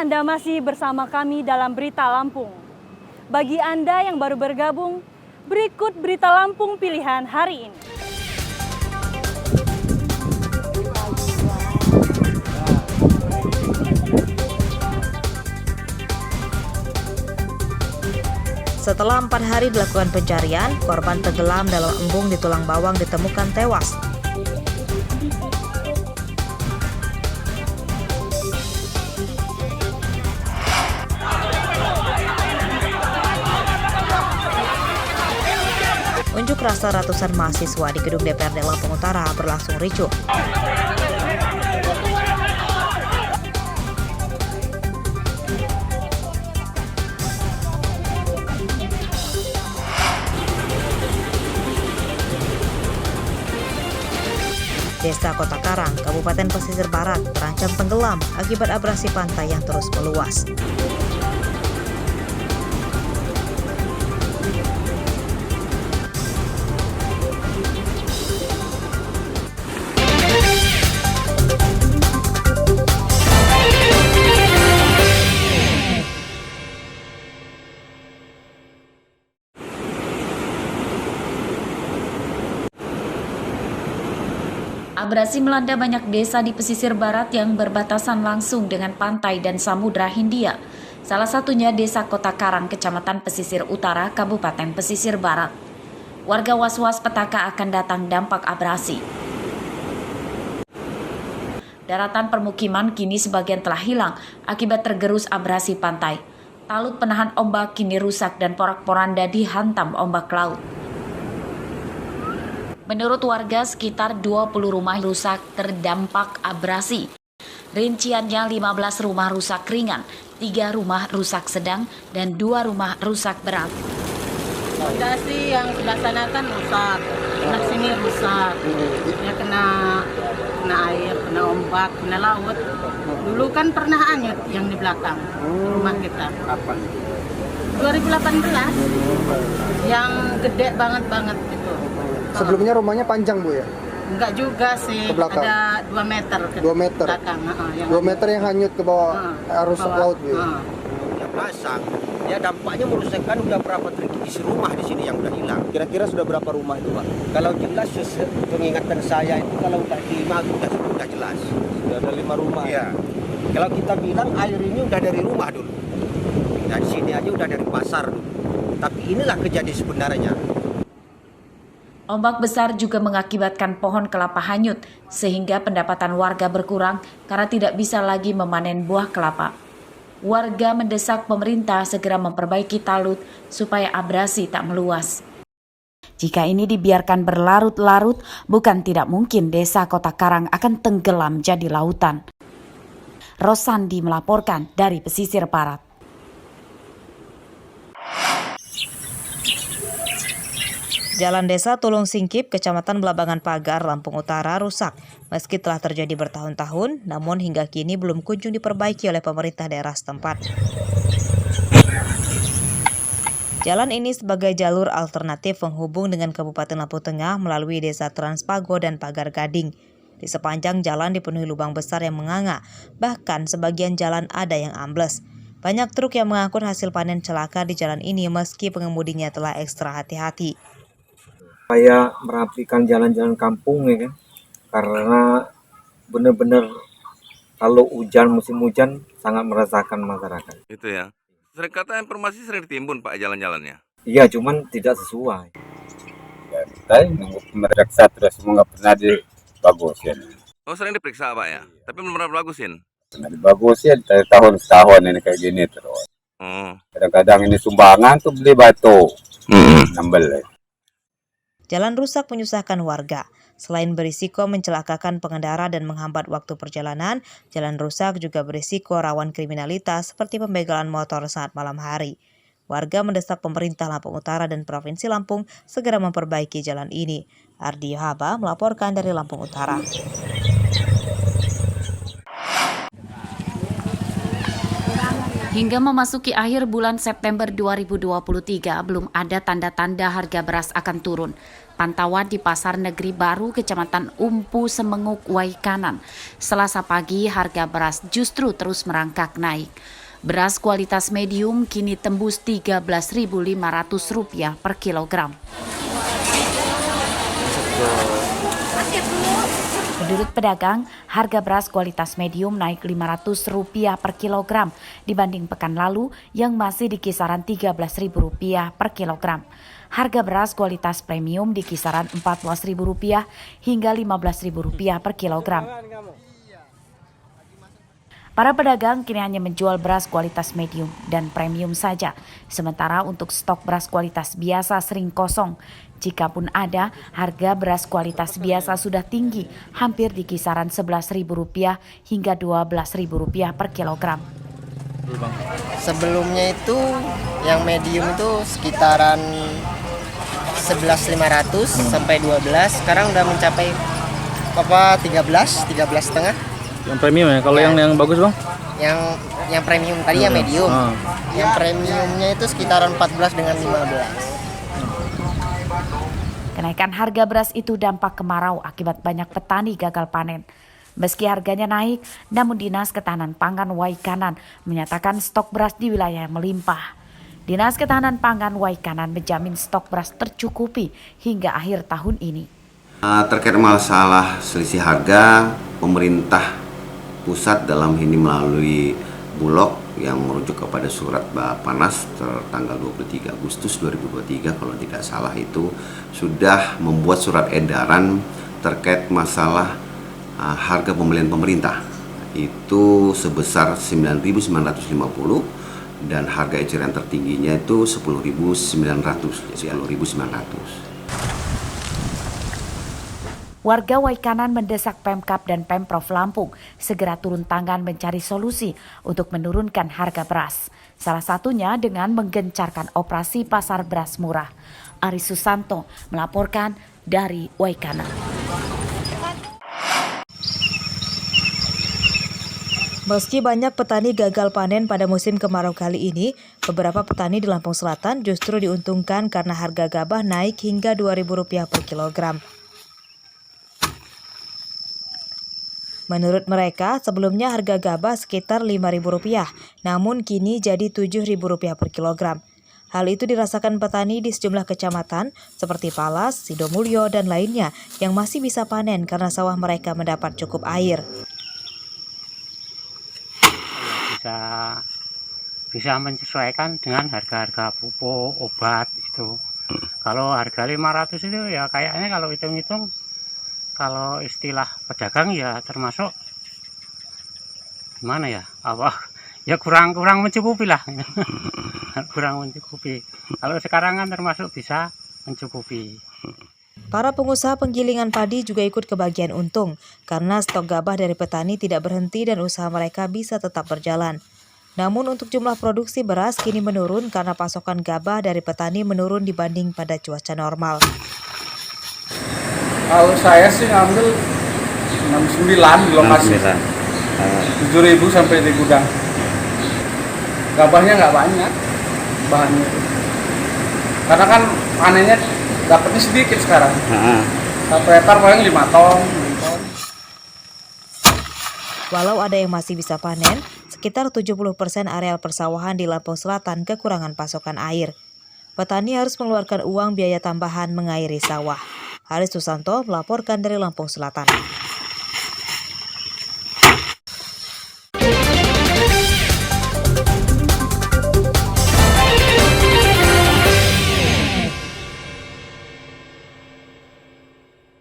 Anda masih bersama kami dalam Berita Lampung. Bagi Anda yang baru bergabung, berikut Berita Lampung pilihan hari ini. Setelah 4 hari dilakukan pencarian, korban tenggelam dalam embung di Tulang Bawang ditemukan tewas. Unjuk rasa ratusan mahasiswa di gedung DPRD Lampung Utara berlangsung ricuh. Desa Kota Karang, Kabupaten Pesisir Barat terancam tenggelam akibat abrasi pantai yang terus meluas. Abrasi melanda banyak desa di pesisir barat yang berbatasan langsung dengan pantai dan Samudra Hindia. Salah satunya Desa Kota Karang, Kecamatan Pesisir Utara, Kabupaten Pesisir Barat. Warga was-was petaka akan datang dampak abrasi. Daratan permukiman kini sebagian telah hilang akibat tergerus abrasi pantai. Talut penahan ombak kini rusak dan porak-poranda dihantam ombak laut. Menurut warga, sekitar 20 rumah rusak terdampak abrasi. Rinciannya 15 rumah rusak ringan, 3 rumah rusak sedang, dan 2 rumah rusak berat. Fondasi yang sebelah sana kan rusak, sebelah sini rusak. Ya kena air, kena ombak, kena laut. Dulu kan pernah hanyut yang di belakang rumah kita. Kapan? 2018, yang gede banget gitu. Sebelumnya rumahnya panjang, Bu, ya? Enggak juga sih, ada 2 meter ke 2 meter? belakang. 2 meter yang hanyut ke bawah arus laut, Bu, ya? Ya pasang, ya dampaknya merusakkan udah berapa isi rumah di sini yang udah hilang. Kira-kira sudah berapa rumah itu, Pak? Kalau jelas pengingatan saya itu kalau udah 5 udah jelas. Sudah ada 5 rumah. Iya. Kalau kita bilang air ini udah dari rumah dulu. Dari sini aja udah dari pasar dulu. Tapi inilah kejadian sebenarnya. Ombak besar juga mengakibatkan pohon kelapa hanyut, sehingga pendapatan warga berkurang karena tidak bisa lagi memanen buah kelapa. Warga mendesak pemerintah segera memperbaiki talut supaya abrasi tak meluas. Jika ini dibiarkan berlarut-larut, bukan tidak mungkin Desa Kota Karang akan tenggelam jadi lautan. Rosandi melaporkan dari Pesisir Barat. Jalan Desa Tulung Singkip, Kecamatan Belabangan Pagar, Lampung Utara rusak. Meski telah terjadi bertahun-tahun, namun hingga kini belum kunjung diperbaiki oleh pemerintah daerah setempat. Jalan ini sebagai jalur alternatif penghubung dengan Kabupaten Lampung Tengah melalui Desa Transpago dan Pagar Gading. Di sepanjang jalan dipenuhi lubang besar yang menganga, bahkan sebagian jalan ada yang ambles. Banyak truk yang mengangkut hasil panen celaka di jalan ini meski pengemudinya telah ekstra hati-hati. Saya merapikan jalan-jalan kampung, ya kan, karena benar-benar kalau musim hujan sangat meresahkan masyarakat. Itu ya. Sering kata informasi sering ditimbun Pak jalan-jalannya. Iya, cuman tidak sesuai. Ya, kita nunggu pemeriksa terus nggak pernah dibagusin. Oh sering diperiksa Pak ya, tapi belum pernah bagusin. Pernah dibagusin dari tahun ke tahun ini kayak gini terus. Kadang-kadang ini sumbangan tuh beli batu, nambel. Jalan rusak menyusahkan warga. Selain berisiko mencelakakan pengendara dan menghambat waktu perjalanan, jalan rusak juga berisiko rawan kriminalitas seperti pembegalan motor saat malam hari. Warga mendesak pemerintah Lampung Utara dan Provinsi Lampung segera memperbaiki jalan ini. Ardi Yohaba melaporkan dari Lampung Utara. Hingga memasuki akhir bulan September 2023, belum ada tanda-tanda harga beras akan turun. Pantauan di Pasar Negeri Baru, Kecamatan Umpu, Semenguk, Waikanan, Selasa pagi harga beras justru terus merangkak naik. Beras kualitas medium kini tembus Rp13.500 per kilogram. Menurut pedagang, harga beras kualitas medium naik Rp500 per kilogram dibanding pekan lalu yang masih di kisaran Rp13.000 per kilogram. Harga beras kualitas premium di kisaran Rp14.000 hingga Rp15.000 per kilogram. Para pedagang kini hanya menjual beras kualitas medium dan premium saja, sementara untuk stok beras kualitas biasa sering kosong. Jikapun ada, harga beras kualitas biasa sudah tinggi, hampir di kisaran Rp11.000 hingga Rp12.000 per kilogram. Sebelumnya itu yang medium itu sekitaran 11.500 sampai 12, sekarang udah mencapai 13,5. Yang premium ya, kalau yang bagus bang? Yang premium tadi yang medium. Yang premiumnya itu sekitaran 14 dengan 15. Kenaikan harga beras itu dampak kemarau akibat banyak petani gagal panen. Meski harganya naik, namun Dinas Ketahanan Pangan Waikanan menyatakan stok beras di wilayah melimpah. Dinas Ketahanan Pangan Waikanan menjamin stok beras tercukupi hingga akhir tahun ini. Terkait masalah selisih harga, pemerintah pusat dalam ini melalui Bulog yang merujuk kepada surat Bappenas tertanggal 23 Agustus 2023 kalau tidak salah itu sudah membuat surat edaran terkait masalah harga pembelian pemerintah itu sebesar 9.950 dan harga eceran tertingginya itu 10.900. Warga Waikanan mendesak Pemkab dan Pemprov Lampung segera turun tangan mencari solusi untuk menurunkan harga beras. Salah satunya dengan menggencarkan operasi pasar beras murah. Aris Susanto melaporkan dari Waikanan. Meski banyak petani gagal panen pada musim kemarau kali ini, beberapa petani di Lampung Selatan justru diuntungkan karena harga gabah naik hingga Rp2.000 per kilogram. Menurut mereka, sebelumnya harga gabah sekitar Rp5.000, namun kini jadi Rp7.000 per kilogram. Hal itu dirasakan petani di sejumlah kecamatan seperti Palas, Sidomulyo, dan lainnya yang masih bisa panen karena sawah mereka mendapat cukup air. Bisa menyesuaikan dengan harga-harga pupuk, obat itu. Kalau harga 500 itu ya kayaknya kalau hitung-hitung, kalau istilah pedagang ya termasuk gimana ya, ya kurang mencukupi lah. Kurang mencukupi. Kalau sekarang kan termasuk bisa mencukupi. Para pengusaha penggilingan padi juga ikut kebagian untung karena stok gabah dari petani tidak berhenti dan usaha mereka bisa tetap berjalan. Namun untuk jumlah produksi beras kini menurun karena pasokan gabah dari petani menurun dibanding pada cuaca normal. Kalau saya sih ngambil 69 di lokasi. 7.000 sampai di gudang. Gabahnya nggak banyak bahannya. Karena kan panennya dapatnya sedikit sekarang. 1 hektar paling 5 ton. Walau ada yang masih bisa panen, sekitar 70% areal persawahan di Lampung Selatan kekurangan pasokan air. Petani harus mengeluarkan uang biaya tambahan mengairi sawah. Aris Susanto melaporkan dari Lampung Selatan.